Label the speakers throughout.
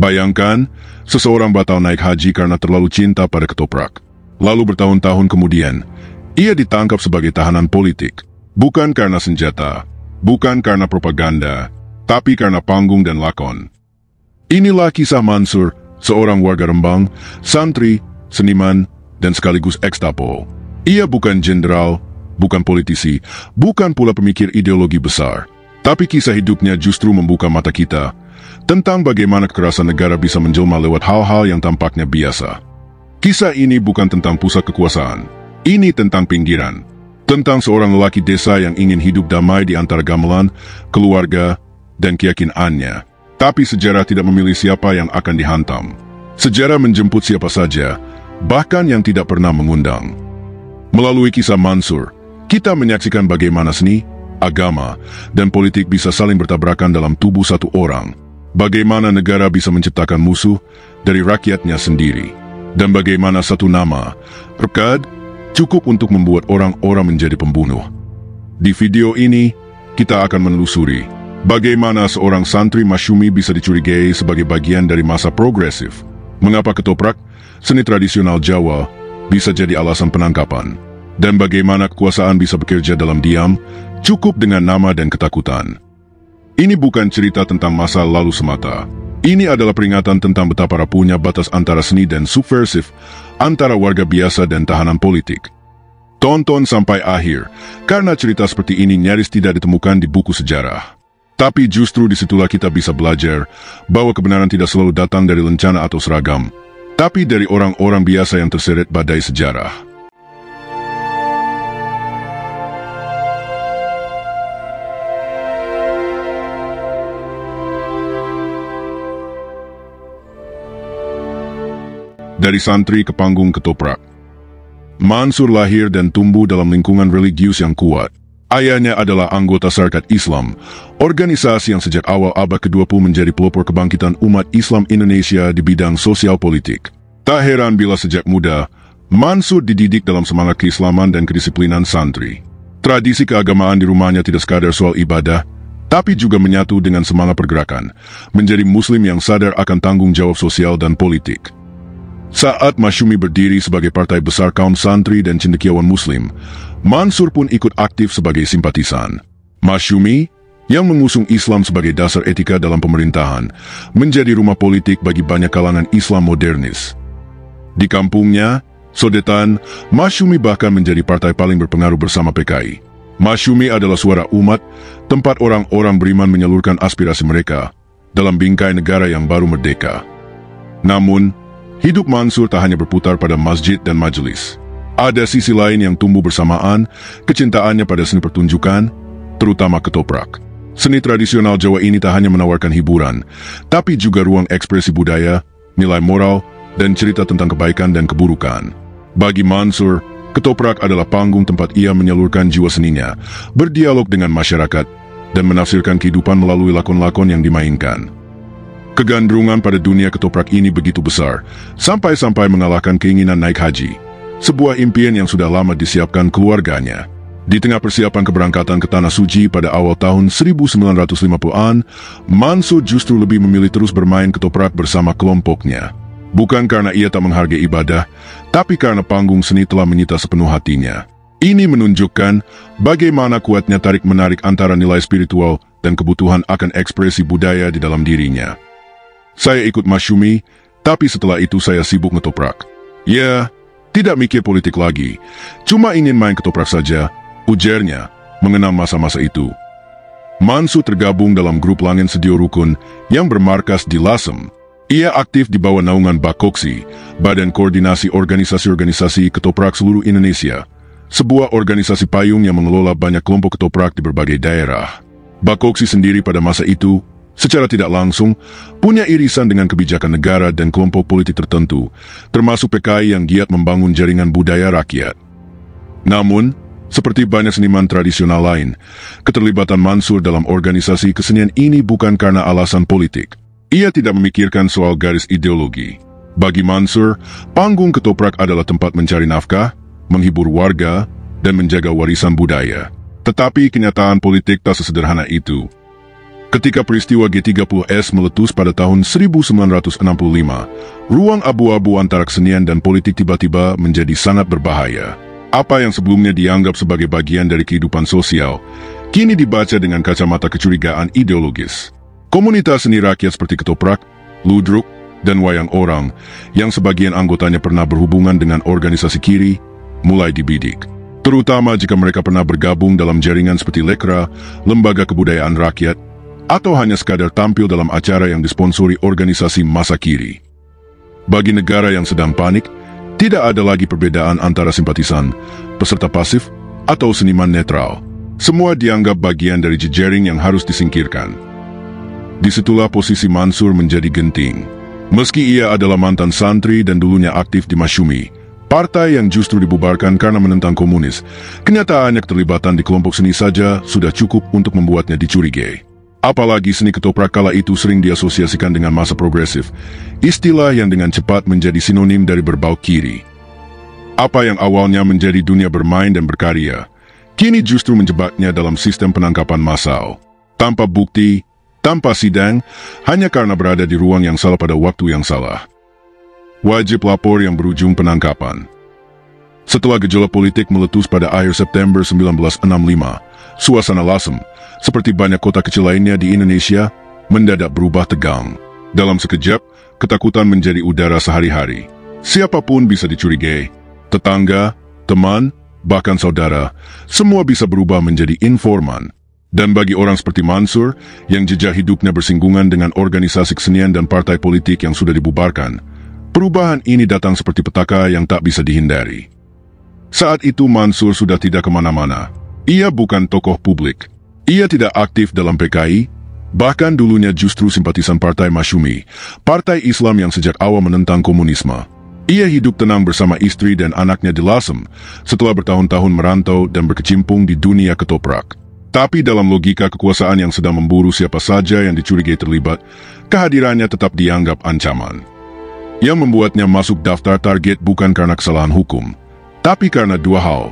Speaker 1: Bayangkan, seseorang batal naik haji karena terlalu cinta pada ketoprak. Lalu bertahun-tahun kemudian, ia ditangkap sebagai tahanan politik. Bukan karena senjata, bukan karena propaganda, tapi karena panggung dan lakon. Inilah kisah Mansur, seorang warga Rembang, santri, seniman, dan sekaligus ekstapo. Ia bukan jenderal, bukan politisi, bukan pula pemikir ideologi besar. Tapi kisah hidupnya justru membuka mata kita tentang bagaimana kekerasan negara bisa menjelma lewat hal-hal yang tampaknya biasa. Kisah ini bukan tentang pusat kekuasaan. Ini tentang pinggiran. Tentang seorang lelaki desa yang ingin hidup damai di antara gamelan, keluarga, dan keyakinannya. Tapi sejarah tidak memilih siapa yang akan dihantam. Sejarah menjemput siapa saja, bahkan yang tidak pernah mengundang. Melalui kisah Mansur, kita menyaksikan bagaimana seni, agama, dan politik bisa saling bertabrakan dalam tubuh satu orang. Bagaimana negara bisa menciptakan musuh dari rakyatnya sendiri. Dan bagaimana satu nama, rekad, cukup untuk membuat orang-orang menjadi pembunuh. Di video ini, kita akan menelusuri bagaimana seorang santri Masyumi bisa dicurigai sebagai bagian dari masa progresif. Mengapa ketoprak, seni tradisional Jawa, bisa jadi alasan penangkapan. Dan bagaimana kekuasaan bisa bekerja dalam diam, cukup dengan nama dan ketakutan. Ini bukan cerita tentang masa lalu semata. Ini adalah peringatan tentang betapa rapuhnya batas antara seni dan subversif, antara warga biasa dan tahanan politik. Tonton sampai akhir, karena cerita seperti ini nyaris tidak ditemukan di buku sejarah. Tapi justru disitulah kita bisa belajar bahwa kebenaran tidak selalu datang dari lencana atau seragam, tapi dari orang-orang biasa yang terseret badai sejarah. Dari santri ke panggung ketoprak. Mansur lahir dan tumbuh dalam lingkungan religius yang kuat. Ayahnya adalah anggota Sarekat Islam, organisasi yang sejak awal abad ke-20 menjadi pelopor kebangkitan umat Islam Indonesia di bidang sosial politik. Tak heran bila sejak muda, Mansur dididik dalam semangat keislaman dan kedisiplinan santri. Tradisi keagamaan di rumahnya tidak sekadar soal ibadah, tapi juga menyatu dengan semangat pergerakan, menjadi muslim yang sadar akan tanggung jawab sosial dan politik. Saat Masyumi berdiri sebagai partai besar kaum santri dan cendekiawan muslim, Mansur pun ikut aktif sebagai simpatisan. Masyumi, yang mengusung Islam sebagai dasar etika dalam pemerintahan, menjadi rumah politik bagi banyak kalangan Islam modernis. Di kampungnya, Sodetan, Masyumi bahkan menjadi partai paling berpengaruh bersama PKI. Masyumi adalah suara umat, tempat orang-orang beriman menyalurkan aspirasi mereka dalam bingkai negara yang baru merdeka. Namun, hidup Mansur tak hanya berputar pada masjid dan majelis. Ada sisi lain yang tumbuh bersamaan, kecintaannya pada seni pertunjukan, terutama ketoprak. Seni tradisional Jawa ini tak hanya menawarkan hiburan, tapi juga ruang ekspresi budaya, nilai moral, dan cerita tentang kebaikan dan keburukan. Bagi Mansur, ketoprak adalah panggung tempat ia menyalurkan jiwa seninya, berdialog dengan masyarakat, dan menafsirkan kehidupan melalui lakon-lakon yang dimainkan. Kegandrungan pada dunia ketoprak ini begitu besar, sampai-sampai mengalahkan keinginan naik haji, sebuah impian yang sudah lama disiapkan keluarganya. Di tengah persiapan keberangkatan ke Tanah Suci pada awal tahun 1950-an, Mansur justru lebih memilih terus bermain ketoprak bersama kelompoknya. Bukan karena ia tak menghargai ibadah, tapi karena panggung seni telah menyita sepenuh hatinya. Ini menunjukkan bagaimana kuatnya tarik-menarik antara nilai spiritual dan kebutuhan akan ekspresi budaya di dalam dirinya. Saya ikut Masyumi, tapi setelah itu saya sibuk ngetoprak. Ya, tidak mikir politik lagi, cuma ingin main ketoprak saja, ujarnya, mengenang masa-masa itu. Mansur tergabung dalam grup Langit Sedio Rukun yang bermarkas di Lasem. Ia aktif di bawah naungan Bakoksi, Badan Koordinasi Organisasi-Organisasi Ketoprak Seluruh Indonesia, sebuah organisasi payung yang mengelola banyak kelompok ketoprak di berbagai daerah. Bakoksi sendiri pada masa itu, secara tidak langsung, punya irisan dengan kebijakan negara dan kelompok politik tertentu, termasuk PKI yang giat membangun jaringan budaya rakyat. Namun, seperti banyak seniman tradisional lain, keterlibatan Mansur dalam organisasi kesenian ini bukan karena alasan politik. Ia tidak memikirkan soal garis ideologi. Bagi Mansur, panggung ketoprak adalah tempat mencari nafkah, menghibur warga, dan menjaga warisan budaya. Tetapi kenyataan politik tak sesederhana itu. Ketika peristiwa G30S meletus pada tahun 1965, ruang abu-abu antara kesenian dan politik tiba-tiba menjadi sangat berbahaya. Apa yang sebelumnya dianggap sebagai bagian dari kehidupan sosial, kini dibaca dengan kacamata kecurigaan ideologis. Komunitas seni rakyat seperti ketoprak, ludruk, dan wayang orang, yang sebagian anggotanya pernah berhubungan dengan organisasi kiri, mulai dibidik. Terutama jika mereka pernah bergabung dalam jaringan seperti Lekra, Lembaga Kebudayaan Rakyat, atau hanya sekadar tampil dalam acara yang disponsori organisasi masa kiri. Bagi negara yang sedang panik, tidak ada lagi perbedaan antara simpatisan, peserta pasif, atau seniman netral. Semua dianggap bagian dari jejaring yang harus disingkirkan. Disitulah posisi Mansur menjadi genting. Meski ia adalah mantan santri dan dulunya aktif di Masyumi, partai yang justru dibubarkan karena menentang komunis, kenyataannya keterlibatan di kelompok seni saja sudah cukup untuk membuatnya dicurigai. Apalagi seni ketoprak kala itu sering diasosiasikan dengan masa progresif, istilah yang dengan cepat menjadi sinonim dari berbau kiri. Apa yang awalnya menjadi dunia bermain dan berkarya, kini justru menjebaknya dalam sistem penangkapan massal. Tanpa bukti, tanpa sidang, hanya karena berada di ruang yang salah pada waktu yang salah. Wajib lapor yang berujung penangkapan. Setelah gejolak politik meletus pada akhir September 1965, suasana Lasem, seperti banyak kota kecil lainnya di Indonesia, mendadak berubah tegang. Dalam sekejap, ketakutan menjadi udara sehari-hari. Siapapun bisa dicurigai. Tetangga, teman, bahkan saudara, semua bisa berubah menjadi informan. Dan bagi orang seperti Mansur, yang jejak hidupnya bersinggungan dengan organisasi kesenian dan partai politik yang sudah dibubarkan, perubahan ini datang seperti petaka yang tak bisa dihindari. Saat itu Mansur sudah tidak kemana-mana. Ia bukan tokoh publik. Ia tidak aktif dalam PKI, bahkan dulunya justru simpatisan Partai Masyumi, partai Islam yang sejak awal menentang komunisme. Ia hidup tenang bersama istri dan anaknya di Lasem, setelah bertahun-tahun merantau dan berkecimpung di dunia ketoprak. Tapi dalam logika kekuasaan yang sedang memburu siapa saja yang dicurigai terlibat, kehadirannya tetap dianggap ancaman. Yang membuatnya masuk daftar target bukan karena kesalahan hukum, tapi karena dua hal: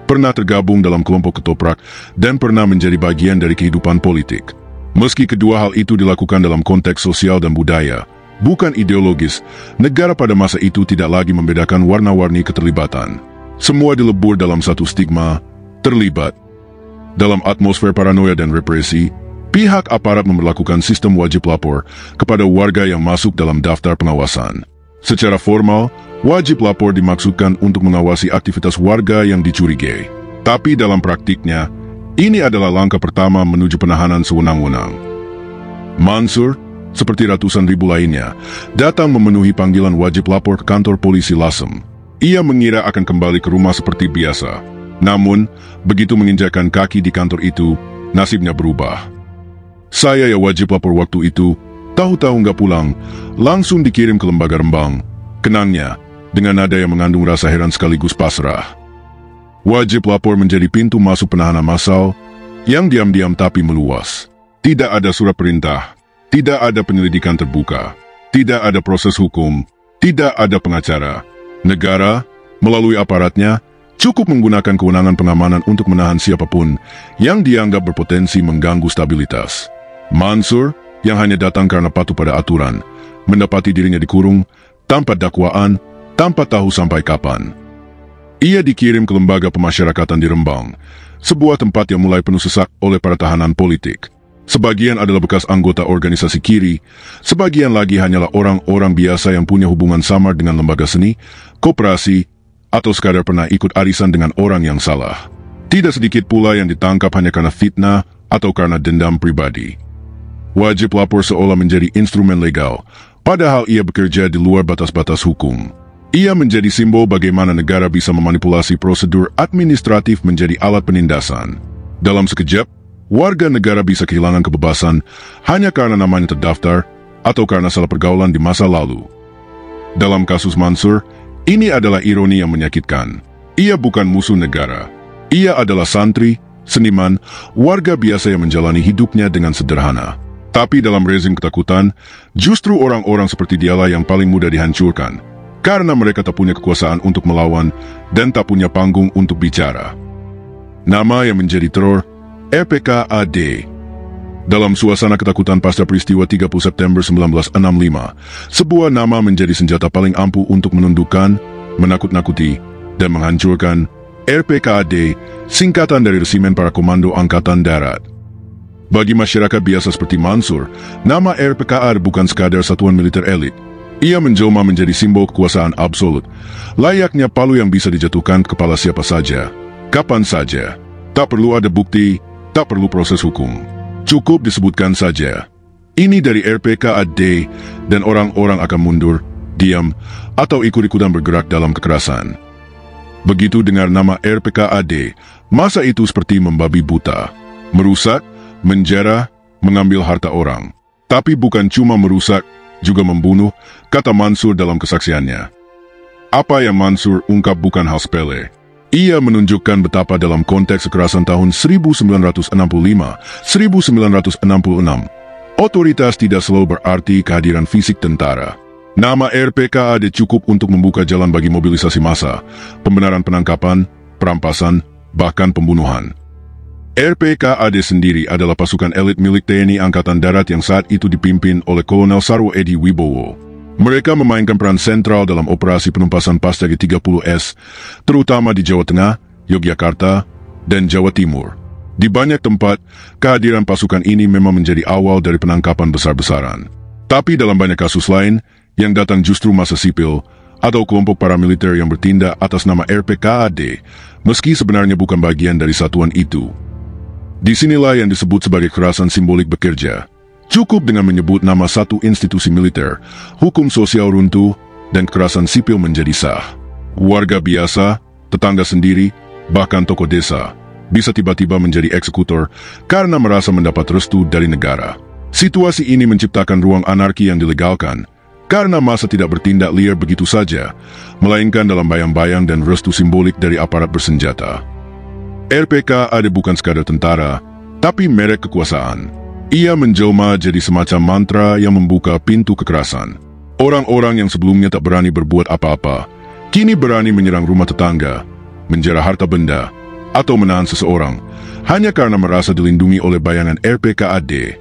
Speaker 1: pernah tergabung dalam kelompok ketoprak, dan pernah menjadi bagian dari kehidupan politik. Meski kedua hal itu dilakukan dalam konteks sosial dan budaya, bukan ideologis, negara pada masa itu tidak lagi membedakan warna-warni keterlibatan. Semua dilebur dalam satu stigma, terlibat. Dalam atmosfer paranoia dan represi, pihak aparat memberlakukan sistem wajib lapor kepada warga yang masuk dalam daftar pengawasan. Secara formal, wajib lapor dimaksudkan untuk mengawasi aktivitas warga yang dicurigai. Tapi dalam praktiknya, ini adalah langkah pertama menuju penahanan sewenang-wenang. Mansur, seperti ratusan ribu lainnya, datang memenuhi panggilan wajib lapor ke kantor polisi Lasem. Ia mengira akan kembali ke rumah seperti biasa. Namun, begitu menginjakkan kaki di kantor itu, nasibnya berubah. Saya yang wajib lapor waktu itu, tahu-tahu nggak pulang, langsung dikirim ke lembaga Rembang. Kenangnya, dengan nada yang mengandung rasa heran sekaligus pasrah. Wajib lapor menjadi pintu masuk penahanan massal yang diam-diam tapi meluas. Tidak ada surat perintah, tidak ada penyelidikan terbuka, tidak ada proses hukum, tidak ada pengacara. Negara, melalui aparatnya, cukup menggunakan kewenangan pengamanan untuk menahan siapapun yang dianggap berpotensi mengganggu stabilitas. Mansur, yang hanya datang karena patuh pada aturan, mendapati dirinya dikurung, tanpa dakwaan, tanpa tahu sampai kapan. Ia dikirim ke lembaga pemasyarakatan di Rembang, sebuah tempat yang mulai penuh sesak oleh para tahanan politik. Sebagian adalah bekas anggota organisasi kiri, sebagian lagi hanyalah orang-orang biasa yang punya hubungan samar dengan lembaga seni, koperasi, atau sekadar pernah ikut arisan dengan orang yang salah. Tidak sedikit pula yang ditangkap hanya karena fitnah atau karena dendam pribadi. Wajib lapor seolah menjadi instrumen legal, padahal ia bekerja di luar batas-batas hukum. Ia menjadi simbol bagaimana negara bisa memanipulasi prosedur administratif menjadi alat penindasan. Dalam sekejap, warga negara bisa kehilangan kebebasan hanya karena namanya terdaftar atau karena salah pergaulan di masa lalu. Dalam kasus Mansur, ini adalah ironi yang menyakitkan. Ia bukan musuh negara. Ia adalah santri, seniman, warga biasa yang menjalani hidupnya dengan sederhana. Tapi dalam rezim ketakutan, justru orang-orang seperti dialah yang paling mudah dihancurkan, karena mereka tak punya kekuasaan untuk melawan dan tak punya panggung untuk bicara. Nama yang menjadi teror, RPKAD. Dalam suasana ketakutan pasca peristiwa 30 September 1965, sebuah nama menjadi senjata paling ampuh untuk menundukkan, menakut-nakuti, dan menghancurkan RPKAD, singkatan dari Resimen Para Komando Angkatan Darat. Bagi masyarakat biasa seperti Mansur, nama RPKAD bukan sekadar satuan militer elit. Ia menjelma menjadi simbol kekuasaan absolut, layaknya palu yang bisa dijatuhkan ke kepala siapa saja, kapan saja. Tak perlu ada bukti, tak perlu proses hukum. Cukup disebutkan saja. Ini dari RPKAD dan orang-orang akan mundur, diam, atau ikut-ikutan bergerak dalam kekerasan. Begitu dengar nama RPKAD, masa itu seperti membabi buta. Merusak, menjara, mengambil harta orang. Tapi bukan cuma merusak, juga membunuh, kata Mansur dalam kesaksiannya. Apa yang Mansur ungkap bukan hal sepele. Ia menunjukkan betapa dalam konteks kekerasan tahun 1965-1966, otoritas tidak selalu berarti kehadiran fisik tentara. Nama RPKAD cukup untuk membuka jalan bagi mobilisasi massa, pembenaran penangkapan, perampasan, bahkan pembunuhan. RPKAD sendiri adalah pasukan elit milik TNI Angkatan Darat yang saat itu dipimpin oleh Kolonel Sarwo Edi Wibowo. Mereka memainkan peran sentral dalam operasi penumpasan pasca G30S, terutama di Jawa Tengah, Yogyakarta, dan Jawa Timur. Di banyak tempat, kehadiran pasukan ini memang menjadi awal dari penangkapan besar-besaran. Tapi dalam banyak kasus lain, yang datang justru massa sipil atau kelompok paramiliter yang bertindak atas nama RPKAD, meski sebenarnya bukan bagian dari satuan itu. Disinilah yang disebut sebagai kekerasan simbolik bekerja. Cukup dengan menyebut nama satu institusi militer, hukum sosial runtuh, dan kekerasan sipil menjadi sah. Warga biasa, tetangga sendiri, bahkan tokoh desa, bisa tiba-tiba menjadi eksekutor karena merasa mendapat restu dari negara. Situasi ini menciptakan ruang anarki yang dilegalkan, karena massa tidak bertindak liar begitu saja, melainkan dalam bayang-bayang dan restu simbolik dari aparat bersenjata. RPKAD bukan sekadar tentara, tapi merek kekuasaan. Ia menjelma jadi semacam mantra yang membuka pintu kekerasan. Orang-orang yang sebelumnya tak berani berbuat apa-apa, kini berani menyerang rumah tetangga, menjara harta benda, atau menahan seseorang, hanya karena merasa dilindungi oleh bayangan RPKAD.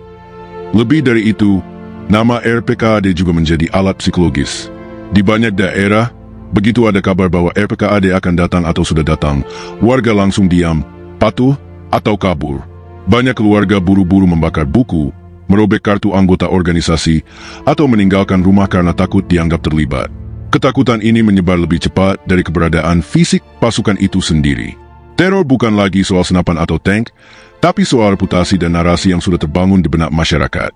Speaker 1: Lebih dari itu, nama RPKAD juga menjadi alat psikologis. Di banyak daerah, begitu ada kabar bahwa RPKAD akan datang atau sudah datang, warga langsung diam, patuh, atau kabur. Banyak keluarga buru-buru membakar buku, merobek kartu anggota organisasi, atau meninggalkan rumah karena takut dianggap terlibat. Ketakutan ini menyebar lebih cepat dari keberadaan fisik pasukan itu sendiri. Teror bukan lagi soal senapan atau tank, tapi soal reputasi dan narasi yang sudah terbangun di benak masyarakat.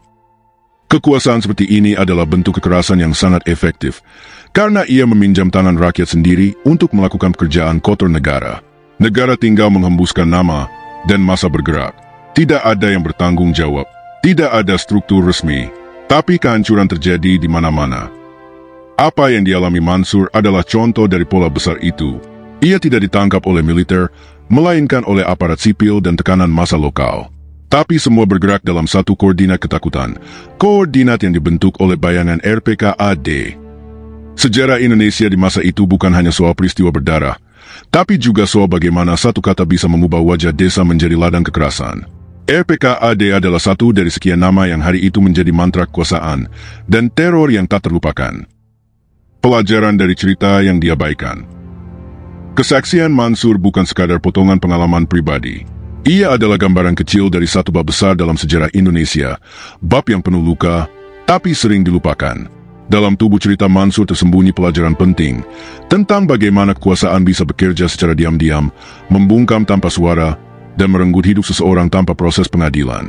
Speaker 1: Kekuasaan seperti ini adalah bentuk kekerasan yang sangat efektif, karena ia meminjam tangan rakyat sendiri untuk melakukan pekerjaan kotor negara. Negara tinggal menghembuskan nama, dan massa bergerak. Tidak ada yang bertanggung jawab, tidak ada struktur resmi, tapi kehancuran terjadi di mana-mana. Apa yang dialami Mansur adalah contoh dari pola besar itu. Ia tidak ditangkap oleh militer, melainkan oleh aparat sipil dan tekanan massa lokal. Tapi semua bergerak dalam satu koordinat ketakutan, koordinat yang dibentuk oleh bayangan RPKAD. Sejarah Indonesia di masa itu bukan hanya soal peristiwa berdarah, tapi juga soal bagaimana satu kata bisa mengubah wajah desa menjadi ladang kekerasan. RPKAD adalah satu dari sekian nama yang hari itu menjadi mantra kekuasaan dan teror yang tak terlupakan. Pelajaran dari cerita yang diabaikan. Kesaksian Mansur bukan sekadar potongan pengalaman pribadi. Ia adalah gambaran kecil dari satu bab besar dalam sejarah Indonesia, bab yang penuh luka, tapi sering dilupakan. Dalam tubuh cerita Mansur tersembunyi pelajaran penting tentang bagaimana kekuasaan bisa bekerja secara diam-diam, membungkam tanpa suara, dan merenggut hidup seseorang tanpa proses pengadilan.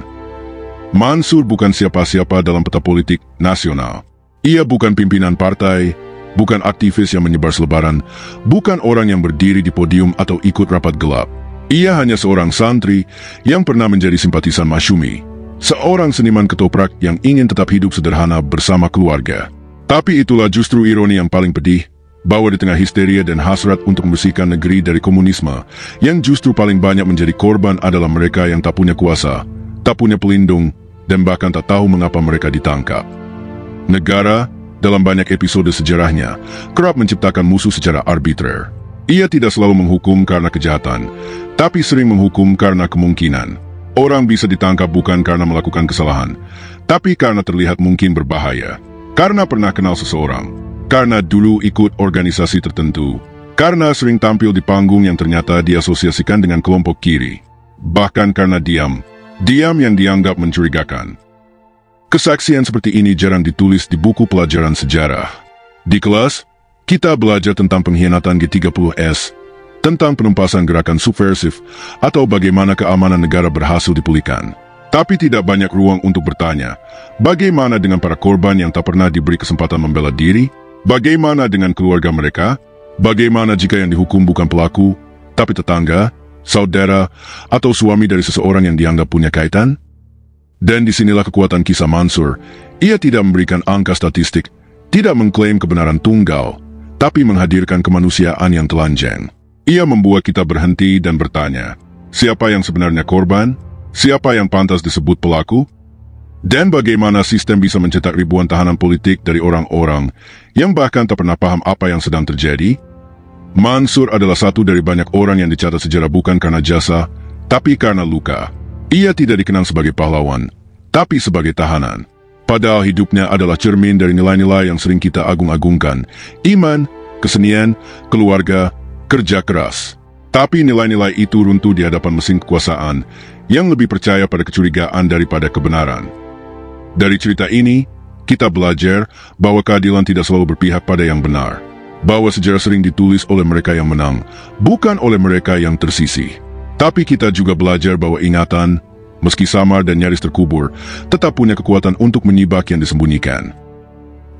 Speaker 1: Mansur bukan siapa-siapa dalam peta politik nasional. Ia bukan pimpinan partai, bukan aktivis yang menyebar selebaran, bukan orang yang berdiri di podium atau ikut rapat gelap. Ia hanya seorang santri yang pernah menjadi simpatisan Masyumi, seorang seniman ketoprak yang ingin tetap hidup sederhana bersama keluarga. Tapi itulah justru ironi yang paling pedih, bahwa di tengah histeria dan hasrat untuk membersihkan negeri dari komunisme, yang justru paling banyak menjadi korban adalah mereka yang tak punya kuasa, tak punya pelindung, dan bahkan tak tahu mengapa mereka ditangkap. Negara, dalam banyak episode sejarahnya, kerap menciptakan musuh secara arbitrer. Ia tidak selalu menghukum karena kejahatan, tapi sering menghukum karena kemungkinan. Orang bisa ditangkap bukan karena melakukan kesalahan, tapi karena terlihat mungkin berbahaya. Karena pernah kenal seseorang, karena dulu ikut organisasi tertentu, karena sering tampil di panggung yang ternyata diasosiasikan dengan kelompok kiri. Bahkan karena diam yang dianggap mencurigakan. Kesaksian seperti ini jarang ditulis di buku pelajaran sejarah. Di kelas, kita belajar tentang pengkhianatan G30S, tentang penumpasan gerakan subversif, atau bagaimana keamanan negara berhasil dipulihkan. Tapi tidak banyak ruang untuk bertanya, bagaimana dengan para korban yang tak pernah diberi kesempatan membela diri? Bagaimana dengan keluarga mereka? Bagaimana jika yang dihukum bukan pelaku, tapi tetangga, saudara, atau suami dari seseorang yang dianggap punya kaitan? Dan disinilah kekuatan kisah Mansur. Ia tidak memberikan angka statistik, tidak mengklaim kebenaran tunggal, tapi menghadirkan kemanusiaan yang telanjang. Ia membuat kita berhenti dan bertanya, siapa yang sebenarnya korban? Siapa yang pantas disebut pelaku? Dan bagaimana sistem bisa mencetak ribuan tahanan politik dari orang-orang yang bahkan tak pernah paham apa yang sedang terjadi? Mansur adalah satu dari banyak orang yang dicatat sejarah bukan karena jasa, tapi karena luka. Ia tidak dikenang sebagai pahlawan, tapi sebagai tahanan. Padahal hidupnya adalah cermin dari nilai-nilai yang sering kita agung-agungkan. Iman, kesenian, keluarga, kerja keras. Tapi nilai-nilai itu runtuh di hadapan mesin kekuasaan yang lebih percaya pada kecurigaan daripada kebenaran. Dari cerita ini, kita belajar bahwa keadilan tidak selalu berpihak pada yang benar. Bahwa sejarah sering ditulis oleh mereka yang menang, bukan oleh mereka yang tersisih. Tapi kita juga belajar bahwa ingatan, meski samar dan nyaris terkubur, tetap punya kekuatan untuk menyibak yang disembunyikan.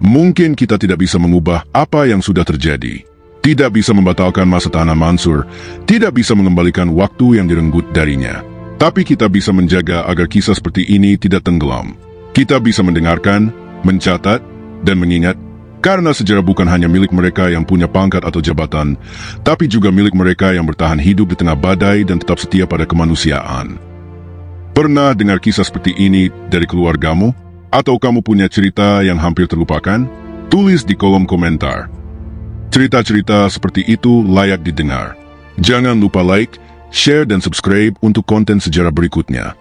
Speaker 1: Mungkin kita tidak bisa mengubah apa yang sudah terjadi, tidak bisa membatalkan masa tahanan Mansur, tidak bisa mengembalikan waktu yang direnggut darinya. Tapi kita bisa menjaga agar kisah seperti ini tidak tenggelam. Kita bisa mendengarkan, mencatat, dan mengingat, karena sejarah bukan hanya milik mereka yang punya pangkat atau jabatan, tapi juga milik mereka yang bertahan hidup di tengah badai dan tetap setia pada kemanusiaan. Pernah dengar kisah seperti ini dari keluargamu? Atau kamu punya cerita yang hampir terlupakan? Tulis di kolom komentar. Cerita-cerita seperti itu layak didengar. Jangan lupa like, share, dan subscribe untuk konten sejarah berikutnya.